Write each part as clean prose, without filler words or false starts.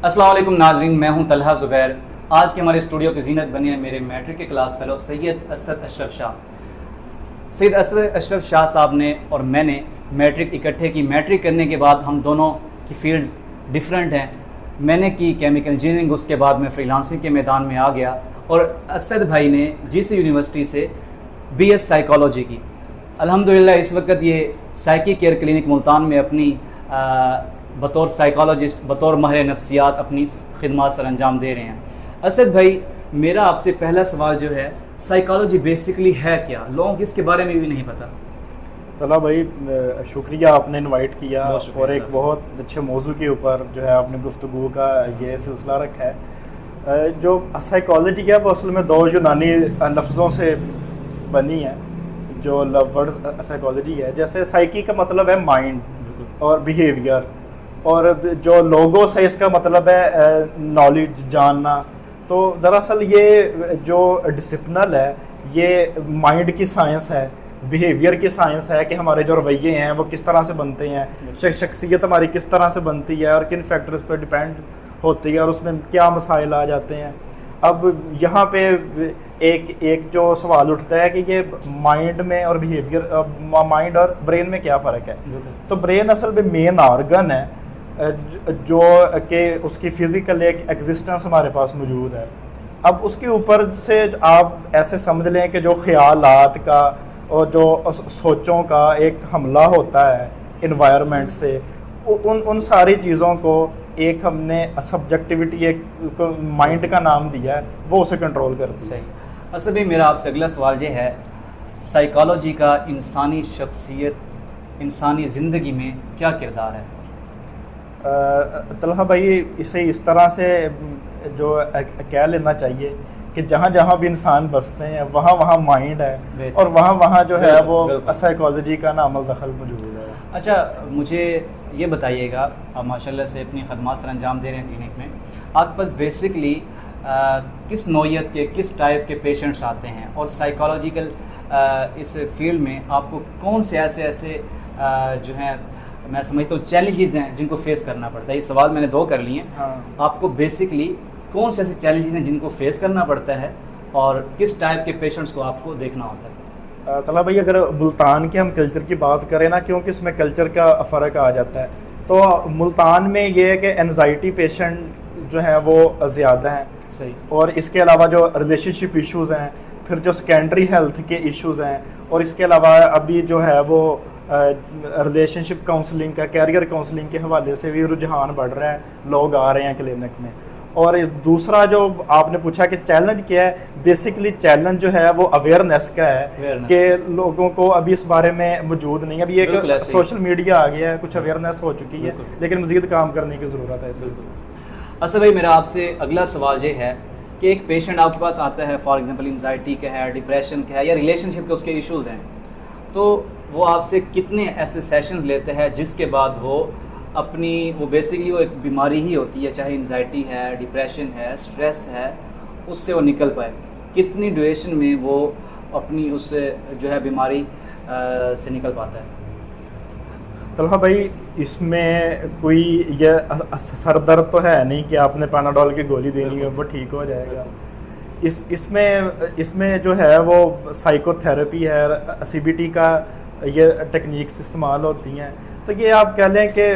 السلام علیکم ناظرین، میں ہوں طلحہ زبیر۔ آج کے ہمارے اسٹوڈیو کی زینت بنی ہے میرے میٹرک کے کلاس فیلو سید اسد اشرف شاہ۔ سید اسد اشرف شاہ صاحب نے اور میں نے میٹرک اکٹھے کی۔ میٹرک کرنے کے بعد ہم دونوں کی فیلڈز ڈیفرنٹ ہیں۔ میں نے کی کیمیکل انجینئرنگ، اس کے بعد میں فری لانسنگ کے میدان میں آ گیا، اور اسد بھائی نے جی سی یونیورسٹی سے بی ایس سائیکالوجی کی۔ الحمدللہ اس وقت یہ سائیکی کیئر کلینک ملتان میں اپنی بطور سائیکالوجسٹ، بطور ماہر نفسیات اپنی خدمات سر انجام دے رہے ہیں۔ اسد بھائی، میرا آپ سے پہلا سوال جو ہے، سائیکالوجی بیسکلی ہے کیا؟ لوگوں کو اس کے بارے میں بھی نہیں پتہ۔ طلحہ بھائی، شکریہ آپ نے انوائٹ کیا، اور ایک بہت اچھے موضوع کے اوپر جو ہے آپ نے گفتگو کا یہ سلسلہ رکھا ہے۔ جو سائیکالوجی ہے وہ اصل میں دو یونانی لفظوں سے بنی ہے۔ جو ورڈ سائیکالوجی ہے، جیسے سائیکی کا مطلب ہے مائنڈ اور بیہیویئر، اور جو لوگوس ہے اس کا مطلب ہے نالج، جاننا۔ تو دراصل یہ جو ڈسپلن ہے یہ مائنڈ کی سائنس ہے، بیہیویئر کی سائنس ہے کہ ہمارے جو رویے ہیں وہ کس طرح سے بنتے ہیں، شخصیت ہماری کس طرح سے بنتی ہے اور کن فیکٹرز پہ ڈیپینڈ ہوتی ہے، اور اس میں کیا مسائل آ جاتے ہیں۔ اب یہاں پہ ایک جو سوال اٹھتا ہے کہ یہ مائنڈ میں اور بیہیویئر، مائنڈ اور برین میں کیا فرق ہے؟ تو برین اصل میں مین آرگن ہے جو کہ اس کی فزیکل ایک ایگزسٹنس ہمارے پاس موجود ہے۔ اب اس کے اوپر سے آپ ایسے سمجھ لیں کہ جو خیالات کا اور جو سوچوں کا ایک حملہ ہوتا ہے انوائرمنٹ سے، ان ساری چیزوں کو ایک ہم نے سبجیکٹیوٹی، ایک مائنڈ کا نام دیا ہے، وہ اسے کنٹرول کرتی ہے۔ صحیح۔ اصل میں میرا آپ سے اگلا سوال یہ ہے، سائیکالوجی کا انسانی شخصیت، انسانی زندگی میں کیا کردار ہے؟ طلحہ بھائی، اسے اس طرح سے جو کہہ لینا چاہیے کہ جہاں جہاں بھی انسان بستے ہیں وہاں وہاں مائنڈ ہے، اور وہاں وہاں جو ہے وہ سائیکالوجی کا نام دخل موجود ہے۔ اچھا، مجھے یہ بتائیے گا، آپ ماشاء اللہ سے اپنی خدمات سر انجام دے رہے ہیں کلینک میں، آپ کے پاس بیسکلی کس نوعیت کے، کس ٹائپ کے پیشنٹس آتے ہیں، اور سائیکالوجیکل اس فیلڈ میں آپ کو کون سے ایسے جو ہیں میں سمجھتا ہوں چیلنجز ہیں جن کو فیس کرنا پڑتا ہے؟ یہ سوال میں نے دو کر لیے ہیں۔ آپ کو بیسکلی کون سے ایسے چیلنجز ہیں جن کو فیس کرنا پڑتا ہے، اور کس ٹائپ کے پیشنٹس کو آپ کو دیکھنا ہوتا ہے؟ طلحہ بھائی، اگر ملتان کے ہم کلچر کی بات کریں نا، کیونکہ اس میں کلچر کا فرق آ جاتا ہے، تو ملتان میں یہ ہے کہ اینزائٹی پیشنٹ جو ہیں وہ زیادہ ہیں۔ صحیح۔ اور اس کے علاوہ جو ریلیشن شپ ایشوز ہیں، پھر جو سیکنڈری ہیلتھ کے ایشوز ہیں، اور اس کے علاوہ ابھی جو ہے وہ ریلیشن شپ کاؤنسلنگ کا، کیریئر کاؤنسلنگ کے حوالے سے بھی رجحان بڑھ رہا ہے، لوگ آ رہے ہیں کلینک میں۔ اور دوسرا جو آپ نے پوچھا کہ چیلنج کیا ہے، بیسکلی چیلنج جو ہے وہ اویئرنیس کا ہے کہ لوگوں کو ابھی اس بارے میں موجود نہیں ہے۔ ابھی ایک سوشل میڈیا آ گیا ہے، کچھ اویئرنیس ہو چکی ہے، لیکن مزید کام کرنے کی ضرورت ہے۔ اصل بھائی، میرا آپ سے اگلا سوال یہ ہے کہ ایک پیشنٹ آپ کے پاس آتا ہے، فار ایگزامپل انزائٹی کا ہے، ڈپریشن کا ہے، یا ریلیشن شپ کے اس کے ایشوز ہیں، تو وہ آپ سے کتنے ایسے سیشنز لیتے ہیں جس کے بعد وہ اپنی، وہ بیسکلی وہ ایک بیماری ہی ہوتی ہے، چاہے انزائٹی ہے، ڈپریشن ہے، اسٹریس ہے، اس سے وہ نکل پائے؟ کتنی ڈیوریشن میں وہ اپنی اس جو ہے بیماری سے نکل پاتا ہے؟ طلحہ بھائی، اس میں کوئی یہ سر درد تو ہے نہیں کہ آپ نے پیناڈول کی گولی دینی ہے وہ ٹھیک ہو جائے گا۔ اس میں جو ہے وہ سائیکو تھیراپی ہے، سی بی ٹی کا یہ ٹیکنیکس استعمال ہوتی ہیں۔ تو یہ آپ کہہ لیں کہ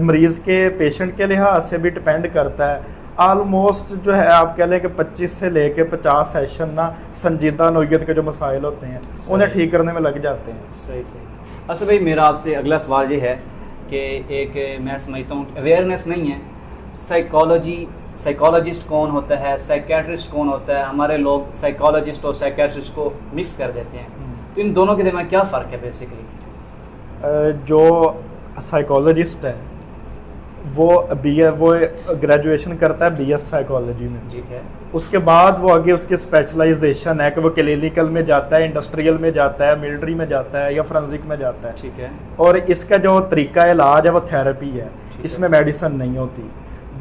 مریض کے، پیشنٹ کے لحاظ سے بھی ڈپینڈ کرتا ہے۔ آلموسٹ جو ہے آپ کہہ لیں کہ 25 سے لے کے 50 سیشن نا سنجیدہ نوعیت کے جو مسائل ہوتے ہیں انہیں ٹھیک کرنے میں لگ جاتے ہیں۔ صحیح۔ اصل بھائی، میرا آپ سے اگلا سوال یہ ہے کہ ایک میں سمجھتا ہوں اویئرنیس نہیں ہے، سائیکالوجسٹ کون ہوتا ہے، سائیکیٹرسٹ کون ہوتا ہے؟ ہمارے لوگ سائیکالوجسٹ اور سائیکیٹرسٹ کو مکس کر دیتے ہیں، تو ان دونوں کے درمیان کیا فرق ہے بیسکلی؟ جو سائیکالوجسٹ ہے وہ گریجویشن کرتا ہے بی ایس سائیکالوجی میں، ٹھیک ہے۔ اس کے بعد وہ آگے اس کی اسپیشلائزیشن ہے کہ وہ کلینیکل میں جاتا ہے، انڈسٹریل میں جاتا ہے، ملٹری میں جاتا ہے، یا فرنزک میں جاتا ہے، ٹھیک ہے۔ اور اس کا جو طریقہ علاج ہے وہ تھیراپی ہے، اس میں میڈیسن نہیں ہوتی۔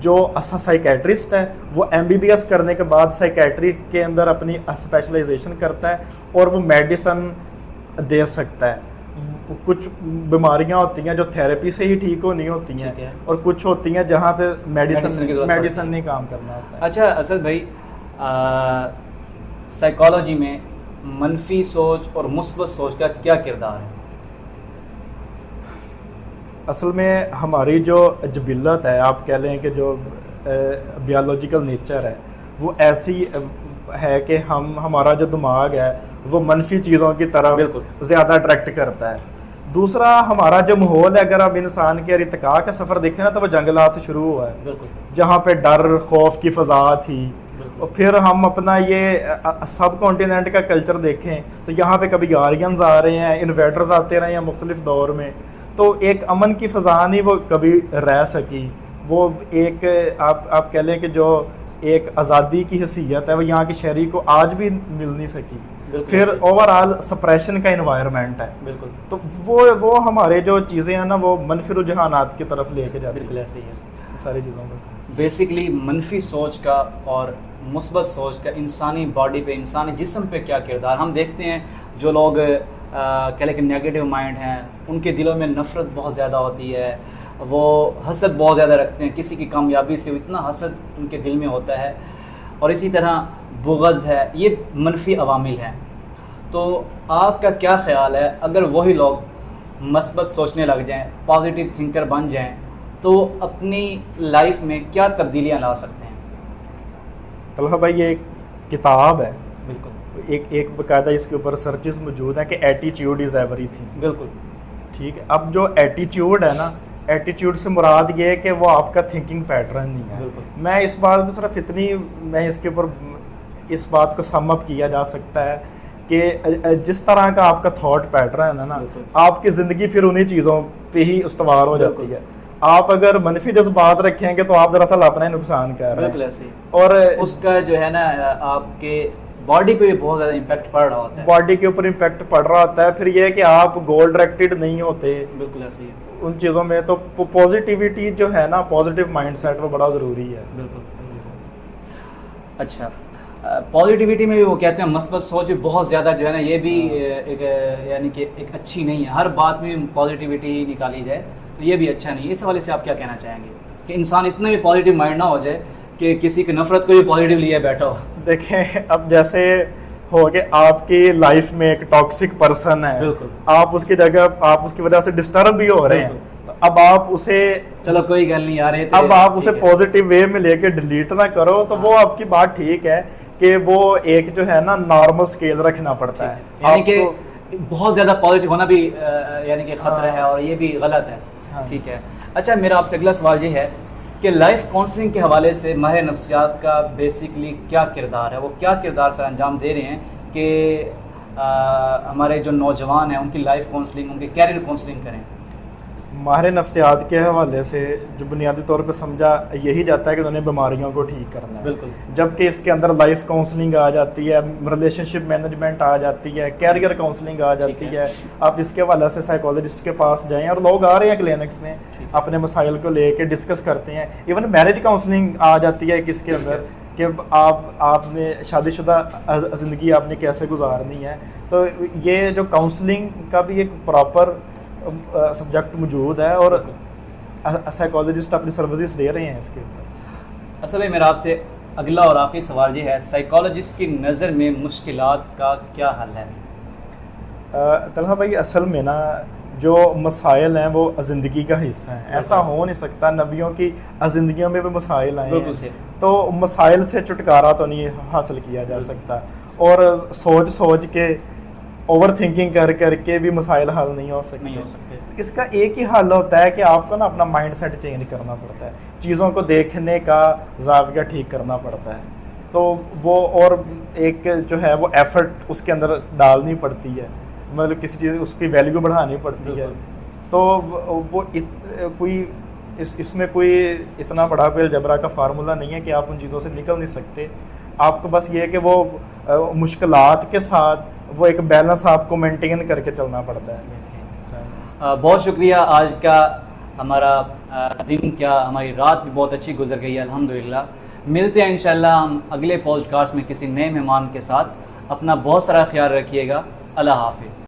جو سائیکیٹرسٹ ہے وہ ایم بی بی ایس کرنے کے بعد سائیکیٹری کے اندر اپنی اسپیشلائزیشن کرتا ہے اور وہ میڈیسن دے سکتا ہے۔ کچھ بیماریاں ہوتی ہیں جو تھیراپی سے ہی ٹھیک ہونی ہوتی ہیں, اور کچھ ہوتی ہیں جہاں پہ میڈیسن نہیں کام کرنا ہوتا ہے. اچھا اسد بھائی, سائیکالوجی میں منفی سوچ اور مثبت سوچ کا کیا کردار ہے؟ اصل میں ہماری جو جبلت ہے, آپ کہہ لیں کہ جو بیولوجیکل نیچر ہے, وہ ایسی ہے کہ ہمارا جو دماغ ہے وہ منفی چیزوں کی طرف زیادہ اٹریکٹ کرتا ہے. دوسرا ہمارا جو ماحول ہے, اگر آپ انسان کے ارتقاء کا سفر دیکھیں نا تو وہ جنگلات سے شروع ہوا ہے, جہاں پہ ڈر خوف کی فضا تھی. اور پھر ہم اپنا یہ سب کانٹیننٹ کا کلچر دیکھیں تو یہاں پہ کبھی آرینز آ رہے ہیں, انویٹرز آتے رہے ہیں مختلف دور میں, تو ایک امن کی فضا نہیں وہ کبھی رہ سکی. وہ ایک آپ کہہ لیں کہ جو ایک آزادی کی حیثیت ہے وہ یہاں کے شہری کو آج بھی مل نہیں سکی. پھر اوور آل سپریشن کا انوائرمنٹ ہے. بالکل. تو وہ ہمارے جو چیزیں ہیں نا وہ منفی رجحانات کی طرف لے کے جاتی. بالکل ایسے ہی ہے ساری چیزوں میں. بیسکلی منفی سوچ کا اور مثبت سوچ کا انسانی باڈی پہ, انسانی جسم پہ کیا کردار. ہم دیکھتے ہیں جو لوگ کہہ لیں کہ نیگیٹو مائنڈ ہیں, ان کے دلوں میں نفرت بہت زیادہ ہوتی ہے, وہ حسد بہت زیادہ رکھتے ہیں, کسی کی کامیابی سے اتنا حسد ان کے دل میں ہوتا ہے, اور اسی طرح بغض ہے. یہ منفی عوامل ہیں. تو آپ کا کیا خیال ہے اگر وہی لوگ مثبت سوچنے لگ جائیں, پازیٹیو تھنکر بن جائیں, تو اپنی لائف میں کیا تبدیلیاں لا سکتے ہیں؟ طلحہ بھائی یہ ایک کتاب ہے, بالکل, ایک باقاعدہ اس کے اوپر سرچز موجود ہیں کہ ایٹیٹیوڈ از ایوری تھنگ. بالکل ٹھیک ہے. اب جو ایٹیٹیوڈ ہے نا, ایٹیٹیوڈ سے مراد یہ ہے کہ وہ آپ کا تھنکنگ پیٹرن نہیں ہے. میں اس بات کو صرف میں اس کے اوپر اس بات کو سم اپ کیا جا سکتا ہے کہ جس طرح کا آپ کا تھاٹ پیٹرن ہے نا, آپ کی زندگی پھر انہی چیزوں پہ ہی استوار ہو جاتی ہے. آپ اگر منفی جذبات رکھیں گے تو آپ دراصل اپنا ہی نقصان کر رہے ہیں. بالکل ایسے. اور اس کا جو ہے نا آپ کے باڈی پہ بھی بہت زیادہ امپیکٹ پڑ رہا ہوتا ہے. باڈی کے اوپر امپیکٹ پڑ رہا ہوتا ہے. پھر یہ کہ آپ گول ڈائریکٹڈ نہیں ہوتے. بالکل ایسے ہی ان چیزوں میں. تو پازیٹیوٹی جو ہے نا, پازیٹیو مائنڈ سیٹ, وہ بڑا ضروری ہے. بالکل. اچھا, پازیٹیوٹی میں بھی وہ کہتے ہیں مثبت سوچ بھی بہت زیادہ جو ہے نا, یہ بھی ایک یعنی کہ ایک اچھی نہیں ہے. ہر بات میں پازیٹیوٹی نکالی جائے تو یہ بھی اچھا نہیں ہے. اس حوالے سے آپ کیا کہنا چاہیں گے کہ انسان اتنا بھی پازیٹیو مائنڈ نہ ہو جائے کہ کسی کی نفرت کو بھی پازیٹیو لیے بیٹھا ہو؟ دیکھیں, اب جیسے ہو کہ آپ کی لائف میں ایک ٹاکسک پرسن ہے, آپ اس کی جگہ آپ اس کی وجہ سے ڈسٹرب بھی ہو رہے ہیں, اب آپ اسے چلو کوئی گل نہیں آ رہے, اب آپ اسے پازیٹیو وے میں لے کے ڈیلیٹ نہ کرو. تو وہ آپ کی بات ٹھیک ہے کہ وہ ایک جو ہے نا نارمل اسکیل رکھنا پڑتا ہے. یعنی کہ بہت زیادہ پازیٹیو ہونا بھی یعنی کہ خطرہ ہے, اور یہ بھی غلط ہے. ٹھیک ہے. اچھا, میرا آپ سے اگلا سوال یہ ہے کہ لائف کاؤنسلنگ کے حوالے سے ماہر نفسیات کا بیسکلی کیا کردار ہے؟ وہ کیا کردار سے انجام دے رہے ہیں کہ ہمارے جو نوجوان ہیں ان کی لائف کاؤنسلنگ, ان کی کیریئر کاؤنسلنگ کریں؟ ماہر نفسیات کے حوالے سے جو بنیادی طور پہ سمجھا یہی جاتا ہے کہ انہوں نے بیماریوں کو ٹھیک کرنا ہے. بالکل. جبکہ اس کے اندر لائف کاؤنسلنگ آ جاتی ہے, ریلیشن شپ مینجمنٹ آ جاتی ہے, کیریئر کاؤنسلنگ آ جاتی ہے. آپ اس کے حوالے سے سائیکالوجسٹ کے پاس جائیں, اور لوگ آ رہے ہیں کلینکس میں اپنے مسائل کو لے کے ڈسکس کرتے ہیں. ایون میرج کاؤنسلنگ آ جاتی ہے کس کے اندر کہ آپ نے شادی شدہ زندگی آپ نے کیسے گزارنی ہے. تو یہ جو کاؤنسلنگ کا بھی ایک پراپر سبجیکٹ موجود ہے, اور سائیکالوجسٹ اپنی سروسز دے رہے ہیں اس کے اوپر. اصل میں میرا آپ سے اگلا اور آخری سوال یہ ہے, سائیکالوجسٹ کی نظر میں مشکلات کا کیا حل ہے؟ طلحہ بھائی, اصل میں نا جو مسائل ہیں وہ زندگی کا حصہ ہیں. ایسا ہو نہیں سکتا, نبیوں کی زندگیوں میں بھی مسائل آئے ہیں, تو مسائل سے چھٹکارا تو نہیں حاصل کیا جا سکتا, اور سوچ کے اوور تھنکنگ کر کے بھی مسائل حل نہیں ہو سکتے. اس کا ایک ہی حل ہوتا ہے کہ آپ کو نا اپنا مائنڈ سیٹ چینج کرنا پڑتا ہے, چیزوں کو دیکھنے کا زاویہ ٹھیک کرنا پڑتا ہے. تو وہ اور ایک جو ہے وہ ایفرٹ اس کے اندر ڈالنی پڑتی ہے, مطلب کسی چیز اس کی ویلیو بڑھانی پڑتی ہے. تو وہ کوئی اس میں کوئی اتنا بڑا کوئی الجبرا کا فارمولہ نہیں ہے کہ آپ ان چیزوں سے نکل نہیں سکتے. آپ کو بس یہ ہے کہ وہ مشکلات کے ساتھ وہ ایک بیلنس آپ کو مینٹین کر کے چلنا پڑتا ہے. بہت شکریہ. آج کا ہمارا دن کیا ہماری رات بھی بہت اچھی گزر گئی ہے الحمدللہ. ملتے ہیں انشاءاللہ ہم اگلے پوڈ کاسٹ میں کسی نئے مہمان کے ساتھ. اپنا بہت سارا خیال رکھیے گا. اللہ حافظ.